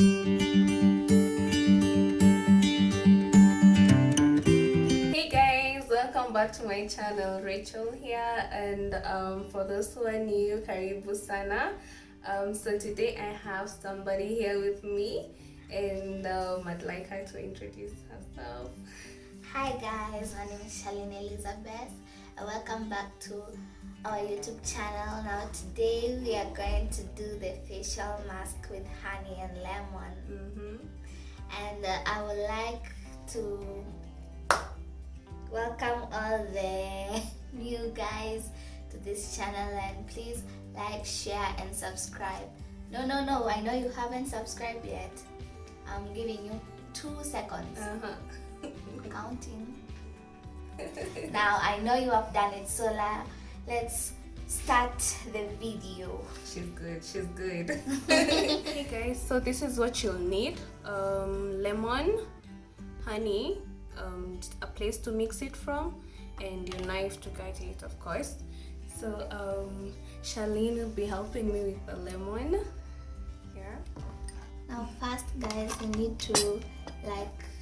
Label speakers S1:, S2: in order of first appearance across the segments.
S1: Hey guys, welcome back to my channel. Rachel here, and for those who are new, karibu sana. So today I have somebody here with me, and I'd like her to introduce herself.
S2: Hi guys, my name is Charlene Elizabeth. Welcome back to our YouTube channel. Now today we are going to do the facial mask with honey and lemon. And I would like to welcome all the new guys to this channel, and please like, share and subscribe. No, I know you haven't subscribed yet. I'm giving you 2 seconds. Counting. Now I know you have done it, so let's start the video.
S1: She's good. Hey guys, so this is what you'll need: lemon, honey, a place to mix it from, and your knife to cut it, of course. So Charlene will be helping me with the lemon. Yeah.
S2: Now first guys, you need to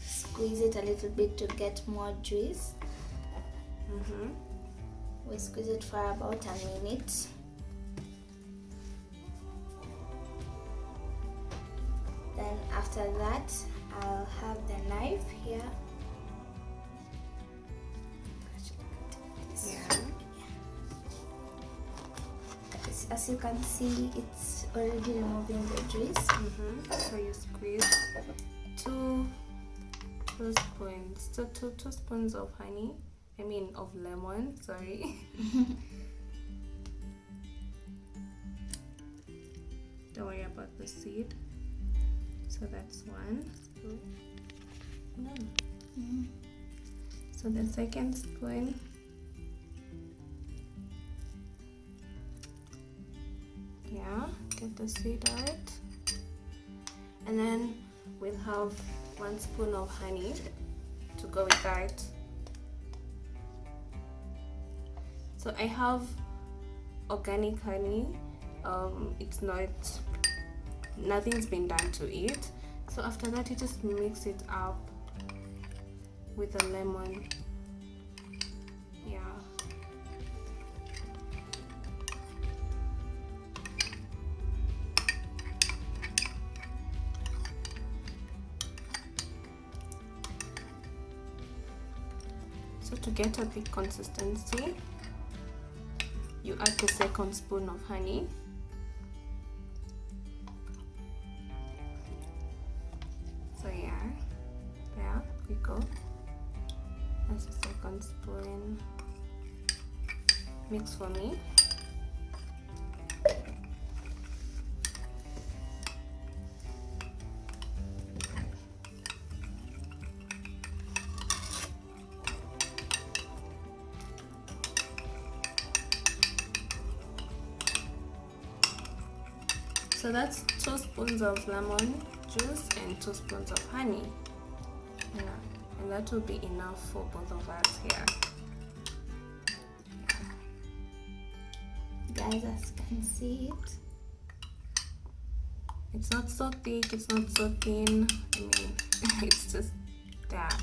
S2: squeeze it a little bit to get more juice. We squeeze it for about a minute. Then after that, I'll have the knife here.
S1: Yeah.
S2: As you can see, it's already removing the juice.
S1: So you squeeze 2 spoons. So two spoons of honey. Of lemon. Sorry. Don't worry about the seed. So that's 1 spoon. So the second spoon. Yeah, get the seed out. And then we'll have 1 spoon of honey to go with that. So I have organic honey. It's nothing's been done to it. So after that, you just mix it up with the lemon. Yeah. So to get a thick consistency, you add the second spoon of honey. So yeah, there we go. That's the second spoon. Mix for me. So that's 2 spoons of lemon juice and 2 spoons of honey. Yeah, and that will be enough for both of us here.
S2: Guys, as you can see it.
S1: It's not so thick, it's not so thin. It's just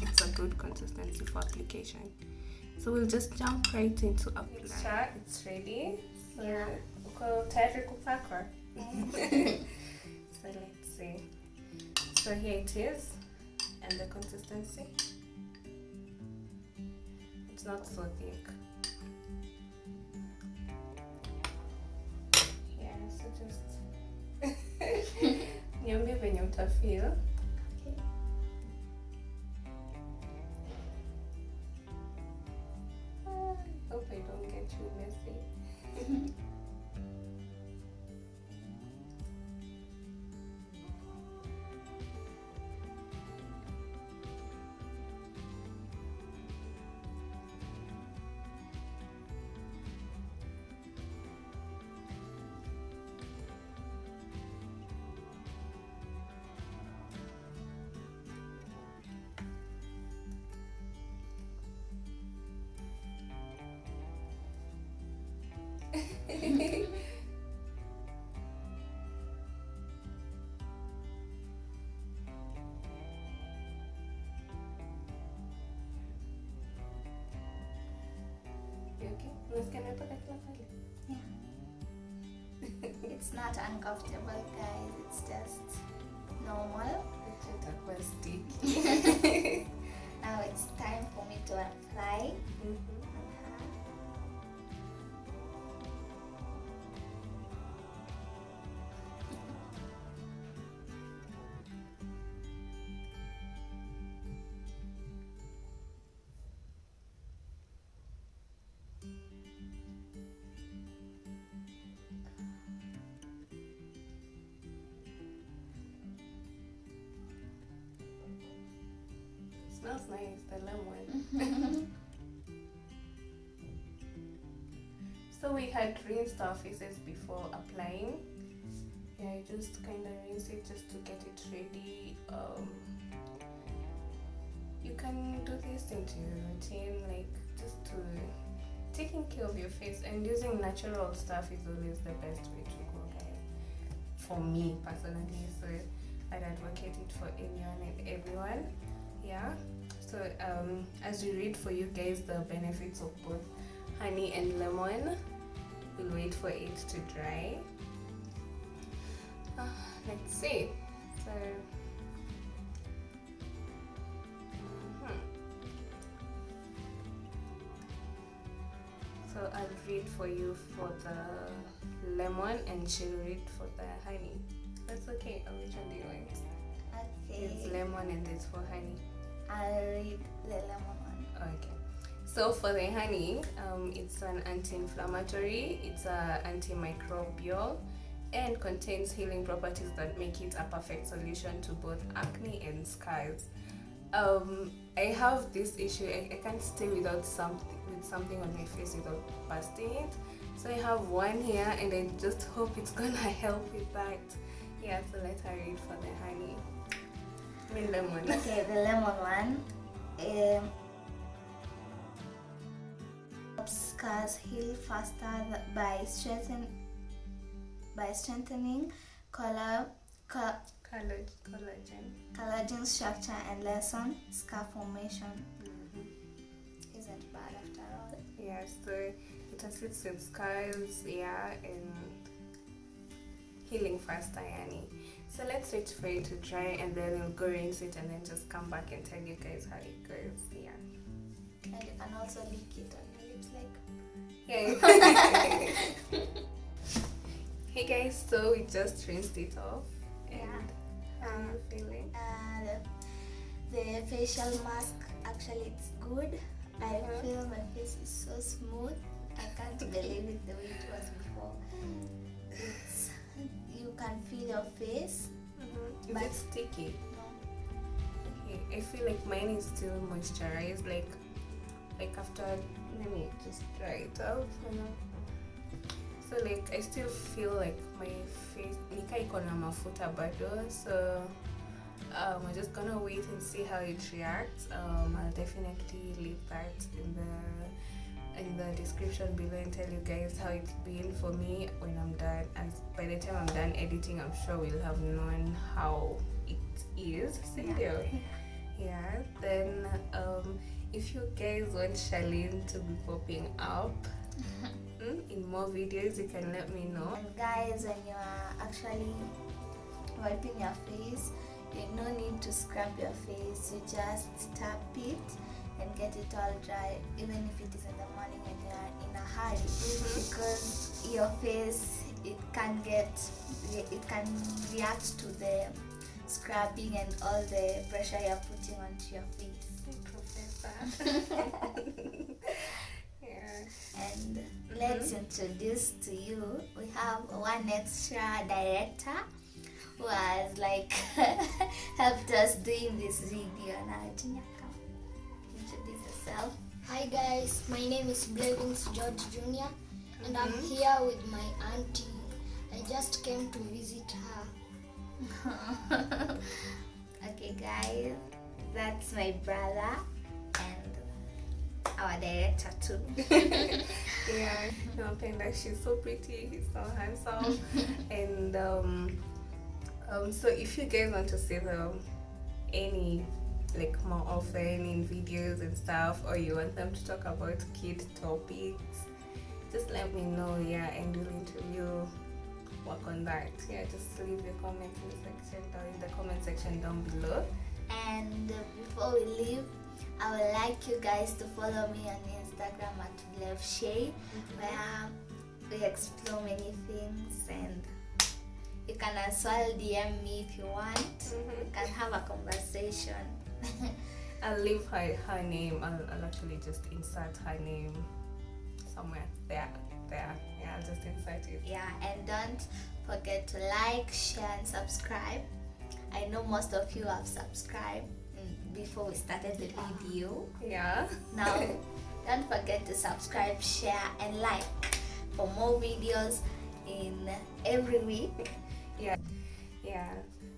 S1: it's a good consistency for application. So we'll just jump right into apply. It's ready. So
S2: Yeah.
S1: tayari kupakwa. So let's see. So here it is, and the consistency. It's not so thick. Yeah, so just niambie venye utafeel.
S2: Okay.
S1: Hope I don't get you messy.
S2: Yeah. It's not uncomfortable, guys. It's just normal. Now it's time for me to apply.
S1: Smells nice, the lemon. So we had rinsed our faces before applying. Yeah, I just kind of rinse it just to get it ready. You can do this into your routine, like just to taking care of your face, and using natural stuff is always the best way to go, guys. For me personally, so I'd advocate it for anyone and everyone. Yeah. So as we read for you guys the benefits of both honey and lemon, we'll wait for it to dry. Let's see. So so I'll read for you for the lemon and she'll read for the honey. That's okay. Which one do you want?
S2: Okay.
S1: It's lemon and it's for honey.
S2: I'll read the lemon one.
S1: Okay. So for the honey, it's an anti-inflammatory, it's antimicrobial, and contains healing properties that make it a perfect solution to both acne and scars. I have this issue. I can't stay without something on my face without busting it. So I have one here, and I just hope it's gonna help with that. Yeah. So let her read for the honey. Lemon.
S2: Okay, the lemon one. Helps scars heal faster by strengthening collagen structure and lessen scar formation. Isn't bad after all.
S1: Yeah, so it assists in scars, yeah, and healing faster, yani. So let's wait for it to dry, and then we'll go rinse it and then just come back and tell you guys how it goes. Yeah.
S2: And you can also lick it on your lips, like.
S1: Yeah. Hey guys, so we just rinsed it off. And how are you feeling?
S2: The facial mask, actually it's good. I feel my face is so smooth. I can't believe it the way it was before. You can feel your face.
S1: Is it sticky?
S2: No.
S1: Okay, I feel like mine is still moisturized. Like after, let me just dry it out. So like I still feel like my face nika iko na mafuta bado. So I'm just gonna wait and see how it reacts. I'll definitely leave that in the description below and tell you guys how it's been for me when I'm done. And by the time I'm done editing, I'm sure we'll have known how it is. Yeah. Then if you guys want Charlene to be popping up in more videos, you can let me know.
S2: And guys, when you are actually wiping your face, you no need to scrub your face. You just tap it and get it all dry, even if it is in the morning and you are in a hurry, because your face it can react to the scrubbing and all the pressure you're putting onto your face.
S1: Professor.
S2: And let's introduce to you, we have one extra director who has like helped us doing this video. Now Junior, come introduce yourself.
S3: Hi guys, my name is Blevins George Jr. and I'm here with my auntie. I just came to visit her.
S2: Okay guys, that's my brother and our director too.
S1: Yeah, Penda, she's so pretty, he's so handsome. And so if you guys want to see them any like more often in videos and stuff, or you want them to talk about kid topics, just let me know, and we'll work on that. Just leave your comment in the comment section down below.
S2: And before we leave, I would like you guys to follow me on Instagram at blevshay, where we explore many things, and you can as well DM me if you want. We can have a conversation.
S1: I'll leave her name. I'll actually just insert her name somewhere there. I'll just insert it.
S2: And don't forget to like, share, and subscribe. I know most of you have subscribed before we started the video. Now, don't forget to subscribe, share, and like for more videos in every week.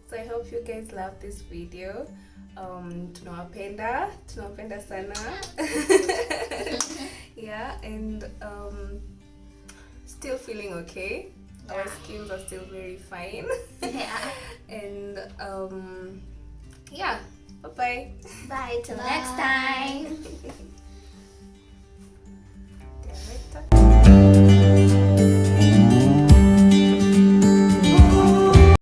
S1: So I hope you guys love this video. Tunawapenda sana. And still feeling okay. Our skins are still very fine. And bye-bye.
S2: Bye till next time.